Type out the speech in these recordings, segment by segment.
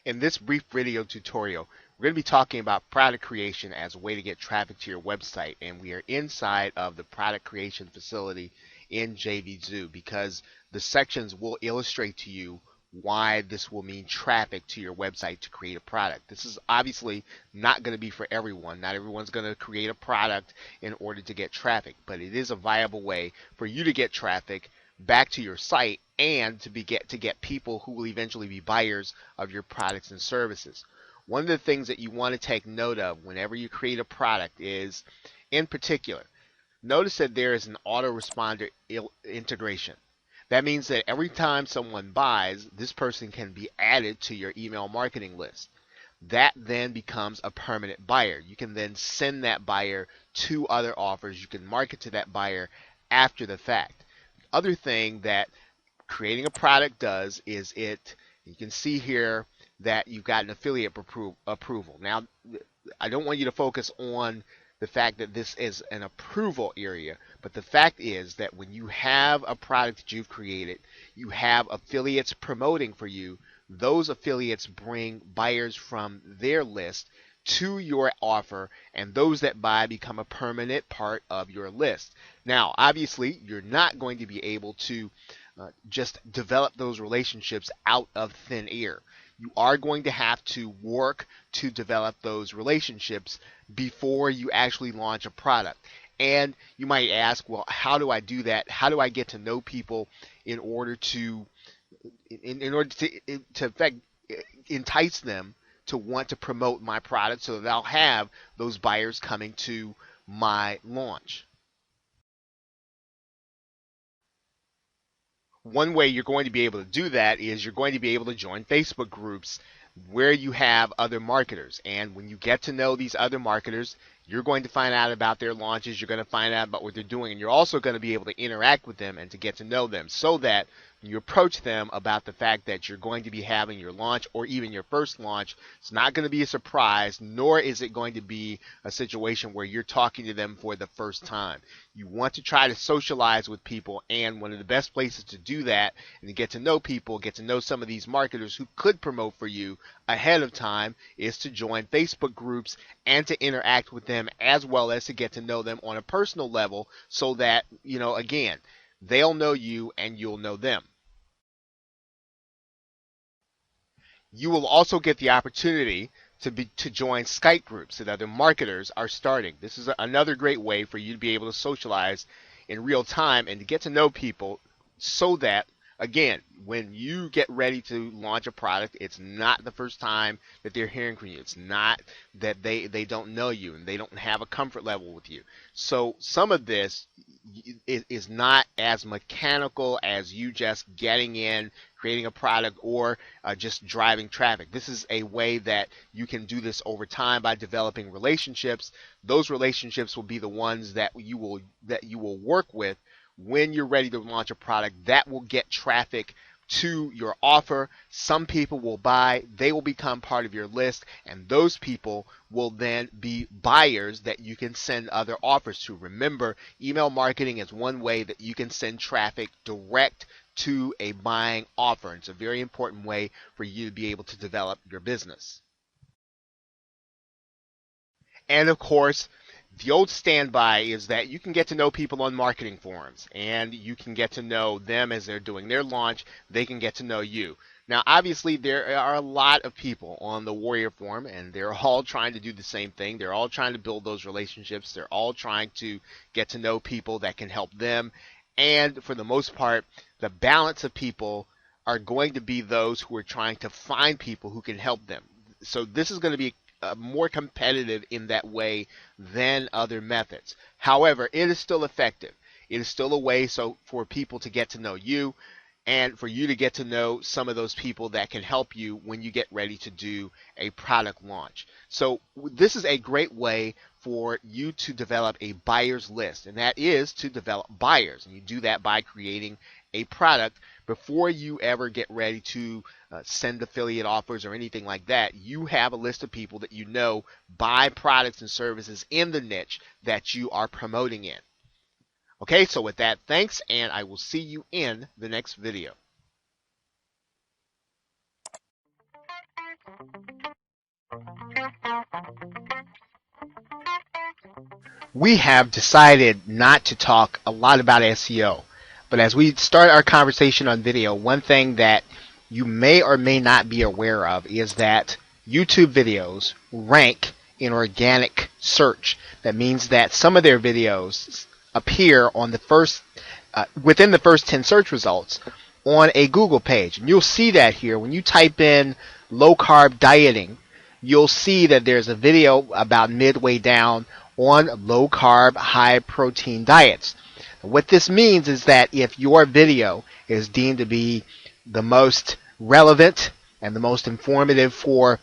In this brief video tutorial, we're going to be talking about product creation as a way to get traffic to your website, and we are inside of the product creation facility in JVZoo because the sections will illustrate to you why this will mean traffic to your website to create a product. This is obviously not going to be for everyone. Not everyone's going to create a product in order to get traffic, but it is a viable way for you to get traffic back to your site and to get people who will eventually be buyers of your products and services. One of the things that you want to take note of whenever you create a product is, in particular, notice that there is an autoresponder integration. That means that every time someone buys, this person can be added to your email marketing list. That then becomes a permanent buyer. You can then send that buyer to other offers. You can market to that buyer after the fact. Other thing that creating a product does is you can see here that you've got an affiliate approval. Now, I don't want you to focus on the fact that this is an approval area, but the fact is that when you have a product that you've created, you have affiliates promoting for you. Those affiliates bring buyers from their list to your offer, and those that buy become a permanent part of your list. Now, obviously, you're not going to be able to just develop those relationships out of thin air. You are going to have to work to develop those relationships before you actually launch a product. And you might ask, well, how do I do that? How do I get to know people in order to entice them to want to promote my product so that I'll have those buyers coming to my launch? One way you're going to be able to do that is you're going to be able to join Facebook groups where you have other marketers. And when you get to know these other marketers, you're going to find out about their launches. You're going to find out about what they're doing. And you're also going to be able to interact with them and to get to know them so that when you approach them about the fact that you're going to be having your launch or even your first launch, it's not going to be a surprise, nor is it going to be a situation where you're talking to them for the first time. You want to try to socialize with people, and one of the best places to do that and to get to know people, get to know some of these marketers who could promote for you ahead of time, is to join Facebook groups and to interact with them as well as to get to know them on a personal level so that, again, they'll know you and you'll know them. You will also get the opportunity to join Skype groups that other marketers are starting. This is another great way for you to be able to socialize in real time and to get to know people so that, again, when you get ready to launch a product, it's not the first time that they're hearing from you. It's not that they don't know you and they don't have a comfort level with you. So some of this is not as mechanical as you just getting in, creating a product, or just driving traffic. This is a way that you can do this over time by developing relationships. Those relationships will be the ones that you will work with when you're ready to launch a product that will get traffic to your offer. Some people will buy, they will become part of your list, and those people will then be buyers that you can send other offers to. Remember, email marketing is one way that you can send traffic direct to a buying offer. It's a very important way for you to be able to develop your business. And of course, the old standby is that you can get to know people on marketing forums, and you can get to know them as they're doing their launch. They can get to know you. Now, obviously, there are a lot of people on the Warrior Forum, and they're all trying to do the same thing. They're all trying to build those relationships. They're all trying to get to know people that can help them. And for the most part, the balance of people are going to be those who are trying to find people who can help them. So this is going to be more competitive in that way than other methods. However, it is still effective. It is still a way for people to get to know you and for you to get to know some of those people that can help you when you get ready to do a product launch. So this is a great way for you to develop a buyer's list, and that is to develop buyers. And you do that by creating a product before you ever get ready to send affiliate offers or anything like that. You have a list of people that you know buy products and services in the niche that you are promoting in. Okay, so with that, thanks, and I will see you in the next video. We have decided not to talk a lot about SEO, but as we start our conversation on video, one thing that you may or may not be aware of is that YouTube videos rank in organic search. That means that some of their videos appear on the first within the first 10 search results on a Google page. And you'll see that here when you type in low carb dieting, you'll see that there's a video about midway down on low carb, high protein diets. What this means is that if your video is deemed to be the most relevant and the most informative for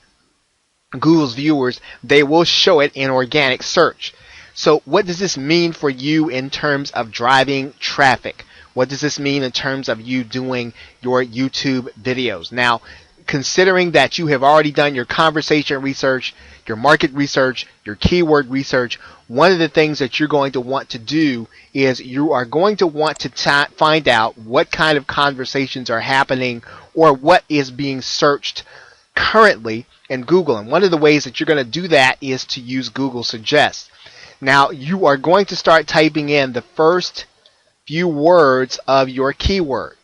Google's viewers, they will show it in organic search. So what does this mean for you in terms of driving traffic? What does this mean in terms of you doing your YouTube videos? Now, considering that you have already done your conversation research, your market research, your keyword research, one of the things that you're going to want to do is you are going to want to find out what kind of conversations are happening or what is being searched currently in Google. And one of the ways that you're going to do that is to use Google Suggest. Now, you are going to start typing in the first few words of your keyword,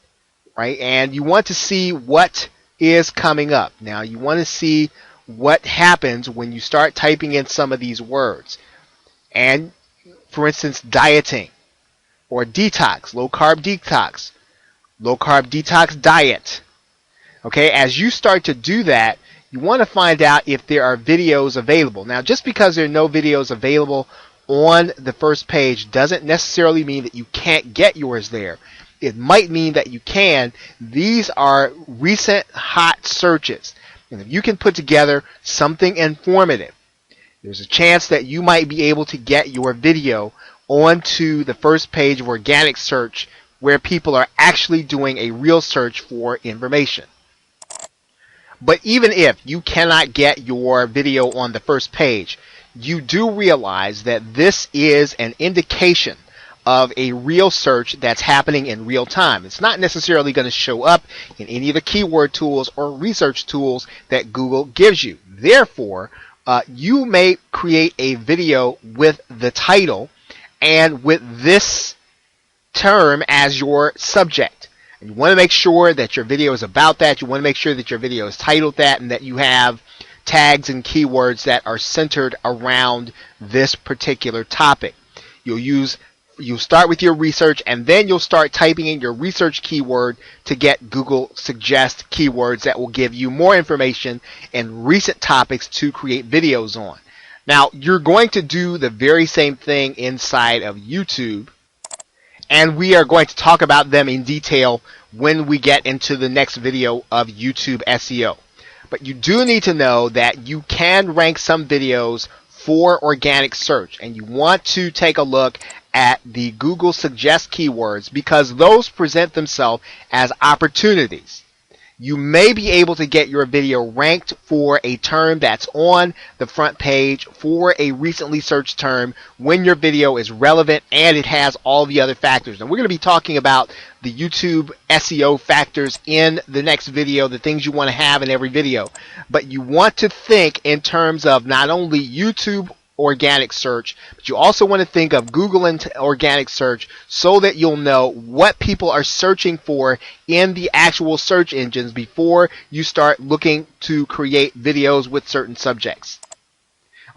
right? And you want to see what is coming up. Now, you want to see what happens when you start typing in some of these words. And, for instance, dieting or detox, low carb detox diet. Okay, as you start to do that, you want to find out if there are videos available. Now, just because there are no videos available on the first page doesn't necessarily mean that you can't get yours there. It might mean that you can. These are recent hot searches. And if you can put together something informative, there's a chance that you might be able to get your video onto the first page of organic search where people are actually doing a real search for information. But even if you cannot get your video on the first page, you do realize that this is an indication of a real search that's happening in real time. It's not necessarily going to show up in any of the keyword tools or research tools that Google gives you. Therefore, you may create a video with the title and with this term as your subject. And you want to make sure that your video is about that. You want to make sure that your video is titled that and that you have tags and keywords that are centered around this particular topic. You'll start with your research and then you'll start typing in your research keyword to get Google Suggest keywords that will give you more information and recent topics to create videos on. Now, you're going to do the very same thing inside of YouTube, and we are going to talk about them in detail when we get into the next video of YouTube SEO. But you do need to know that you can rank some videos for organic search, and you want to take a look at the Google Suggest keywords because those present themselves as opportunities. You may be able to get your video ranked for a term that's on the front page for a recently searched term when your video is relevant and it has all the other factors. And we're going to be talking about the YouTube SEO factors in the next video, the things you want to have in every video. But you want to think in terms of not only YouTube organic search, but you also want to think of Google and organic search so that you'll know what people are searching for in the actual search engines before you start looking to create videos with certain subjects.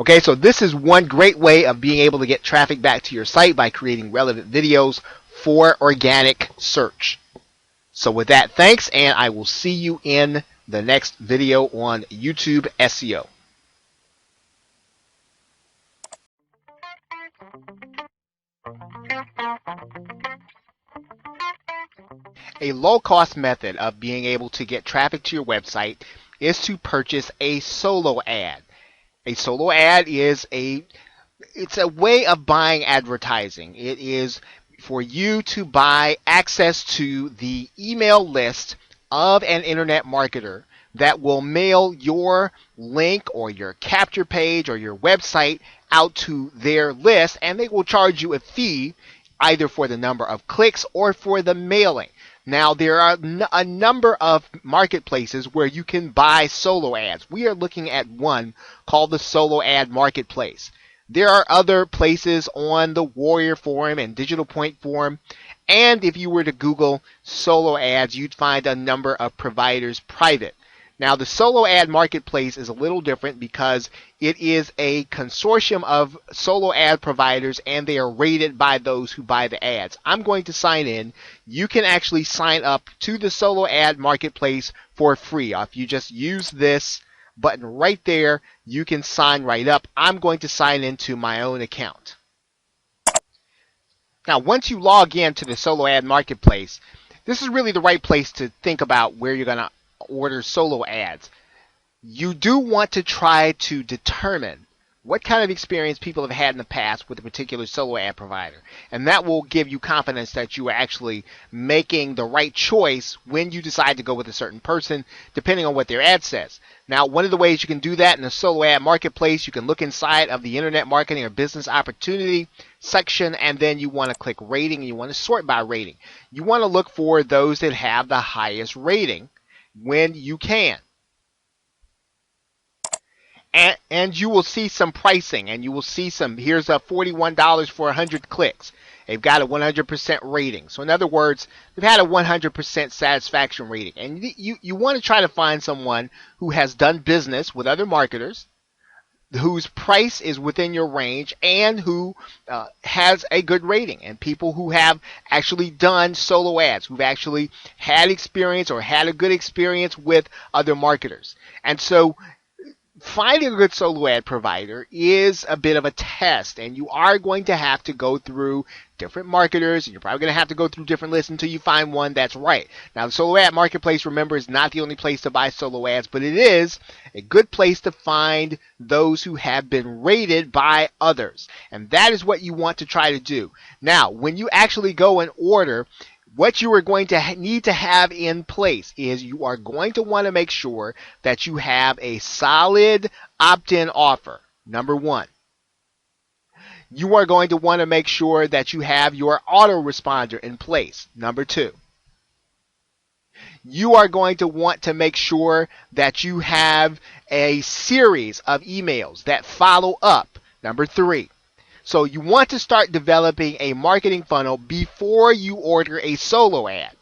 Okay, so this is one great way of being able to get traffic back to your site by creating relevant videos for organic search. So with that, thanks, and I will see you in the next video on YouTube SEO. A low-cost method of being able to get traffic to your website is to purchase a solo ad. A solo ad is it's a way of buying advertising. It is for you to buy access to the email list of an internet marketer that will mail your link or your capture page or your website out to their list, and they will charge you a fee either for the number of clicks or for the mailing. Now, there are a number of marketplaces where you can buy solo ads. We are looking at one called the Solo Ad Marketplace. There are other places on the Warrior Forum and Digital Point Forum. And if you were to Google solo ads, you'd find a number of providers private. Now, the solo ad marketplace is a little different because it is a consortium of solo ad providers and they are rated by those who buy the ads. I'm going to sign in. You can actually sign up to the solo ad marketplace for free. If you just use this button right there, you can sign right up. I'm going to sign into my own account. Now, once you log in to the solo ad marketplace, this is really the right place to think about where you're going to order solo ads. You do want to try to determine what kind of experience people have had in the past with a particular solo ad provider. And that will give you confidence that you are actually making the right choice when you decide to go with a certain person, depending on what their ad says. Now, one of the ways you can do that in the solo ad marketplace, you can look inside of the Internet Marketing or Business Opportunity section, and then you want to click rating, and you want to sort by rating. You want to look for those that have the highest rating when you can. And you will see some pricing, and you will see some, here's a $41 for 100 clicks. They've got a 100% rating. So in other words, they've had a 100% satisfaction rating. And you want to try to find someone who has done business with other marketers, whose price is within your range, and who has a good rating. And people who have actually done solo ads, who've actually had experience or had a good experience with other marketers. And so finding a good solo ad provider is a bit of a test, and you are going to have to go through different marketers, and you're probably going to have to go through different lists until you find one that's right. Now, the solo ad marketplace, remember, is not the only place to buy solo ads, but it is a good place to find those who have been rated by others, and that is what you want to try to do. Now, when you actually go and order, what you are going to need to have in place is you are going to want to make sure that you have a solid opt-in offer, number one. You are going to want to make sure that you have your autoresponder in place, number two. You are going to want to make sure that you have a series of emails that follow up, number three. So you want to start developing a marketing funnel before you order a solo ad.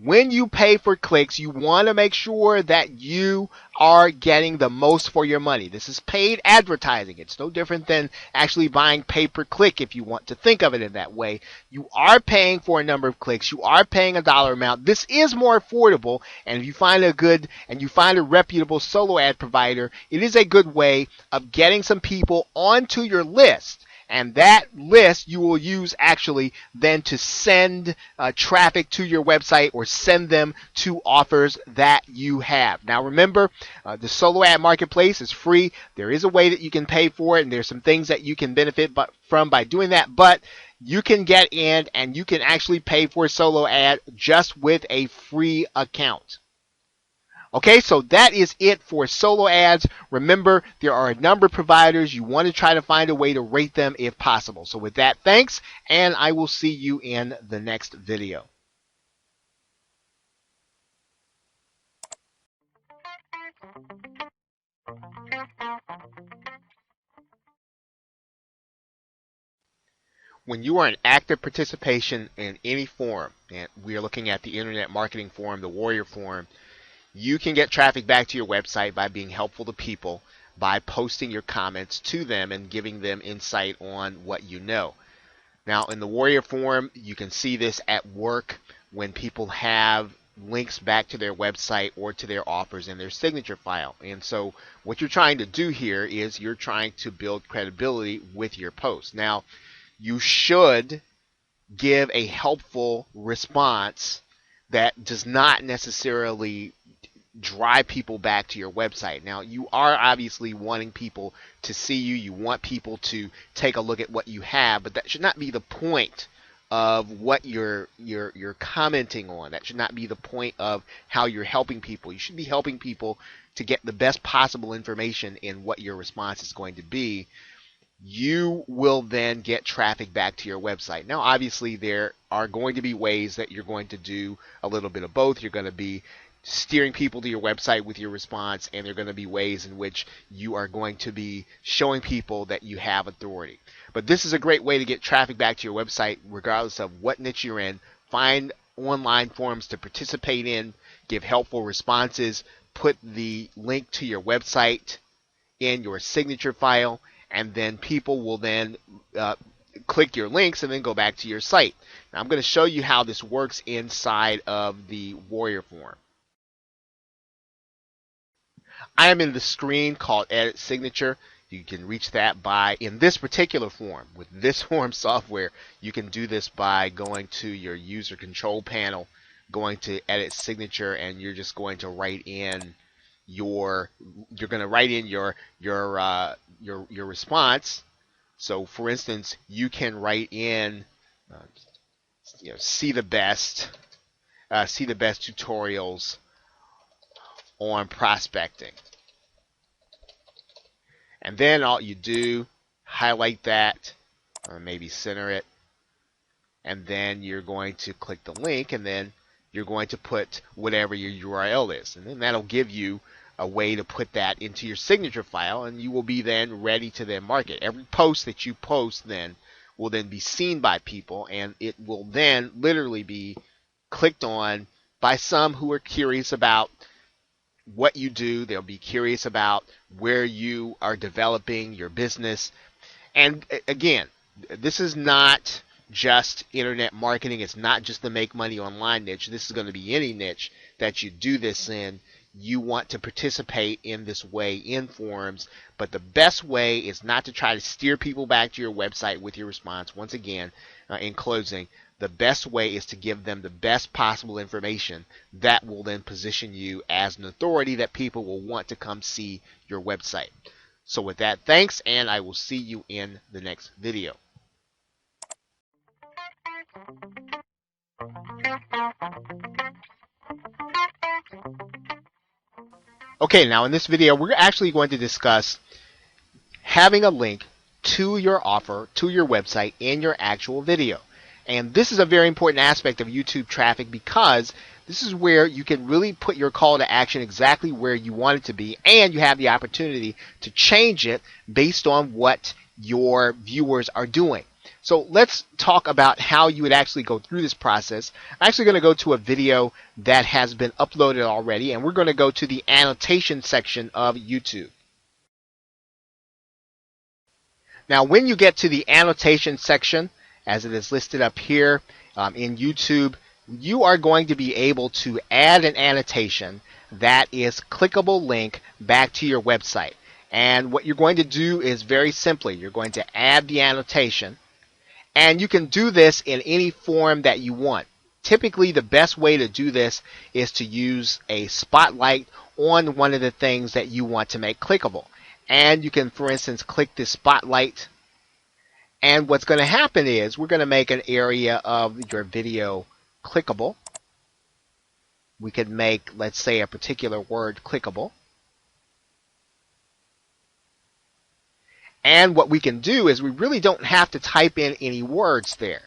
When you pay for clicks, you want to make sure that you are getting the most for your money. This is paid advertising. It's no different than actually buying pay per click if you want to think of it in that way. You are paying for a number of clicks. You are paying a dollar amount. This is more affordable, and if you find a reputable solo ad provider, it is a good way of getting some people onto your list. And that list you will use actually then to send traffic to your website or send them to offers that you have. Now remember, the solo ad marketplace is free. There is a way that you can pay for it, and there's some things that you can benefit from by doing that. But you can get in and you can actually pay for a solo ad just with a free account. Okay, so that is it for solo ads. Remember, there are a number of providers. You want to try to find a way to rate them if possible. So with that, thanks, and I will see you in the next video. When you are in active participation in any forum, and we are looking at the Internet Marketing Forum, the Warrior Forum, you can get traffic back to your website by being helpful to people, by posting your comments to them and giving them insight on what you know. Now, in the Warrior Forum, you can see this at work when people have links back to their website or to their offers in their signature file. And so what you're trying to do here is you're trying to build credibility with your post. Now, you should give a helpful response that does not necessarily drive people back to your website. Now, you are obviously wanting people to see you. You want people to take a look at what you have, but that should not be the point of what you're commenting on. That should not be the point of how you're helping people. You should be helping people to get the best possible information in what your response is going to be. you will then get traffic back to your website. Now, obviously, there are going to be ways that you're going to do a little bit of both. You're going to be steering people to your website with your response, and there are going to be ways in which you are going to be showing people that you have authority. But this is a great way to get traffic back to your website, regardless of what niche you're in. Find online forums to participate in, give helpful responses, put the link to your website in your signature file, and then people will then click your links and then go back to your site. Now, I'm going to show you how this works inside of the Warrior form. I am in the screen called Edit Signature. You can reach that by, in this particular form, with this form software, you can do this by going to your user control panel, going to Edit Signature, and you're just going to write in your response. So, for instance, you can write in, see the best tutorials on prospecting. And then all you do, highlight that, or maybe center it, and then you're going to click the link, and then you're going to put whatever your URL is. And then that'll give you a way to put that into your signature file, and you will be then ready to then market. Every post that you post then will then be seen by people, and it will then literally be clicked on by some who are curious about what you do. They'll be curious about where you are developing your business. And again, this is not just internet marketing. It's not just the make money online niche. This is going to be any niche that you do this in. You want to participate in this way in forums, but the best way is not to try to steer people back to your website with your response. Once again, in closing, the best way is to give them the best possible information that will then position you as an authority that people will want to come see your website. So with that, thanks, and I will see you in the next video. Okay, now in this video, we're actually going to discuss having a link to your offer, to your website in your actual video. And this is a very important aspect of YouTube traffic, because this is where you can really put your call to action exactly where you want it to be, and you have the opportunity to change it based on what your viewers are doing. So let's talk about how you would actually go through this process. I'm actually going to go to a video that has been uploaded already, and we're going to go to the annotation section of YouTube. Now, when you get to the annotation section, as it is listed up here in YouTube, you are going to be able to add an annotation that is clickable link back to your website. And what you're going to do is very simply, you're going to add the annotation, and you can do this in any form that you want. Typically, the best way to do this is to use a spotlight on one of the things that you want to make clickable. And you can, for instance, click this spotlight, and what's going to happen is we're going to make an area of your video clickable. We could make, let's say, a particular word clickable. And what we can do is we really don't have to type in any words there,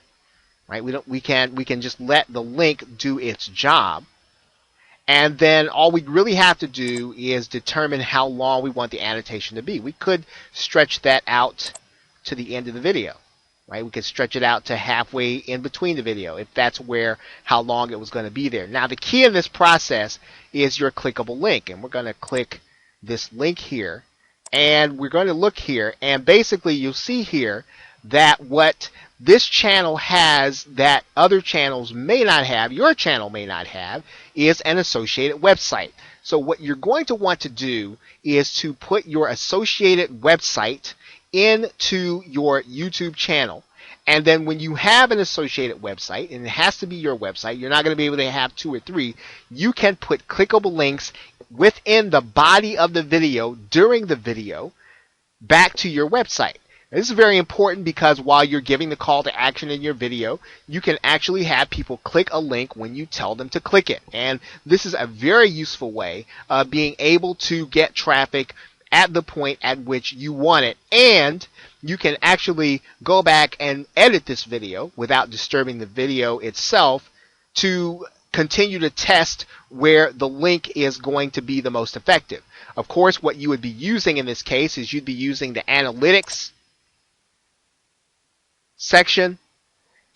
right? We can just let the link do its job. And then all we really have to do is determine how long we want the annotation to be. We could stretch that out to the end of the video, right? We could stretch it out to halfway in between the video if that's how long it was going to be there. Now, the key in this process is your clickable link, and we're going to click this link here, and we're going to look here, and basically you'll see here that what this channel has that other channels may not have, your channel may not have, is an associated website. So what you're going to want to do is to put your associated website into your YouTube channel. And then when you have an associated website, and it has to be your website, you're not going to be able to have 2 or 3, you can put clickable links within the body of the video during the video back to your website. Now, this is very important because while you're giving the call to action in your video, you can actually have people click a link when you tell them to click it. And this is a very useful way of being able to get traffic at the point at which you want it, and you can actually go back and edit this video without disturbing the video itself to continue to test where the link is going to be the most effective. Of course, what you would be using in this case is you'd be using the analytics section,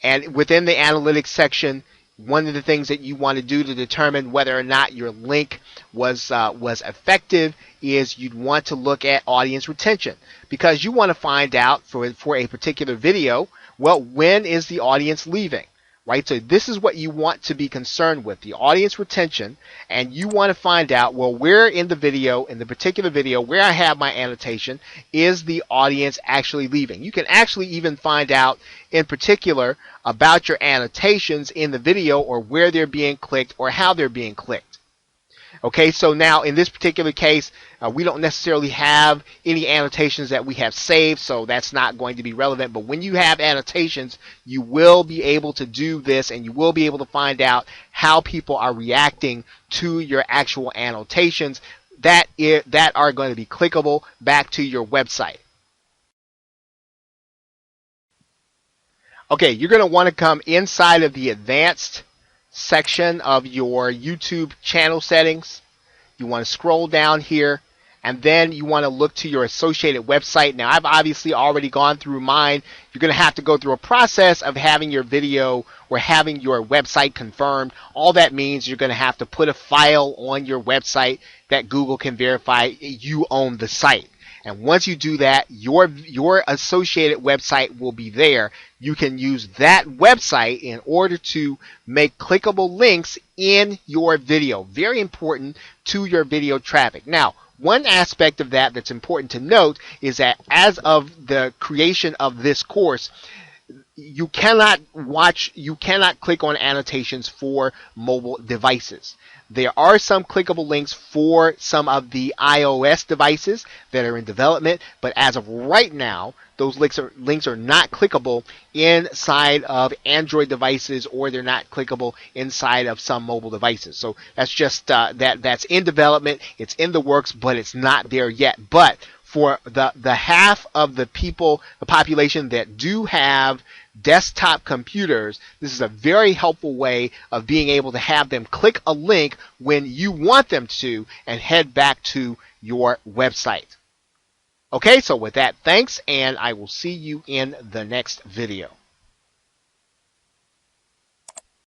and within the analytics section, one of the things that you want to do to determine whether or not your link was effective is you'd want to look at audience retention, because you want to find out for a particular video, well, when is the audience leaving, right? So this is what you want to be concerned with, the audience retention, and you want to find out, well, where in the video, in the particular video where I have my annotation, is the audience actually leaving. You can actually even find out in particular about your annotations in the video, or where they're being clicked or how they're being clicked. Okay, so now in this particular case, we don't necessarily have any annotations that we have saved, so that's not going to be relevant. But when you have annotations, you will be able to do this, and you will be able to find out how people are reacting to your actual annotations that are going to be clickable back to your website. Okay, you're going to want to come inside of the advanced section of your YouTube channel settings. You want to scroll down here, and then you want to look to your associated website. Now, I've obviously already gone through mine. You're going to have to go through a process of having your video or having your website confirmed. All that means you're going to have to put a file on your website that Google can verify you own the site. And once you do that, your associated website will be there. You can use that website in order to make clickable links in your video. Very important to your video traffic. Now, one aspect of that that's important to note is that as of the creation of this course, you cannot click on annotations for mobile devices. There are some clickable links for some of the iOS devices that are in development, but as of right now, those links are not clickable inside of Android devices, or they're not clickable inside of some mobile devices. So that's just that's in development. It's in the works, but it's not there yet. But for the half of the population that do have desktop computers, this is a very helpful way of being able to have them click a link when you want them to and head back to your website. Okay, so with that, thanks, and I will see you in the next video.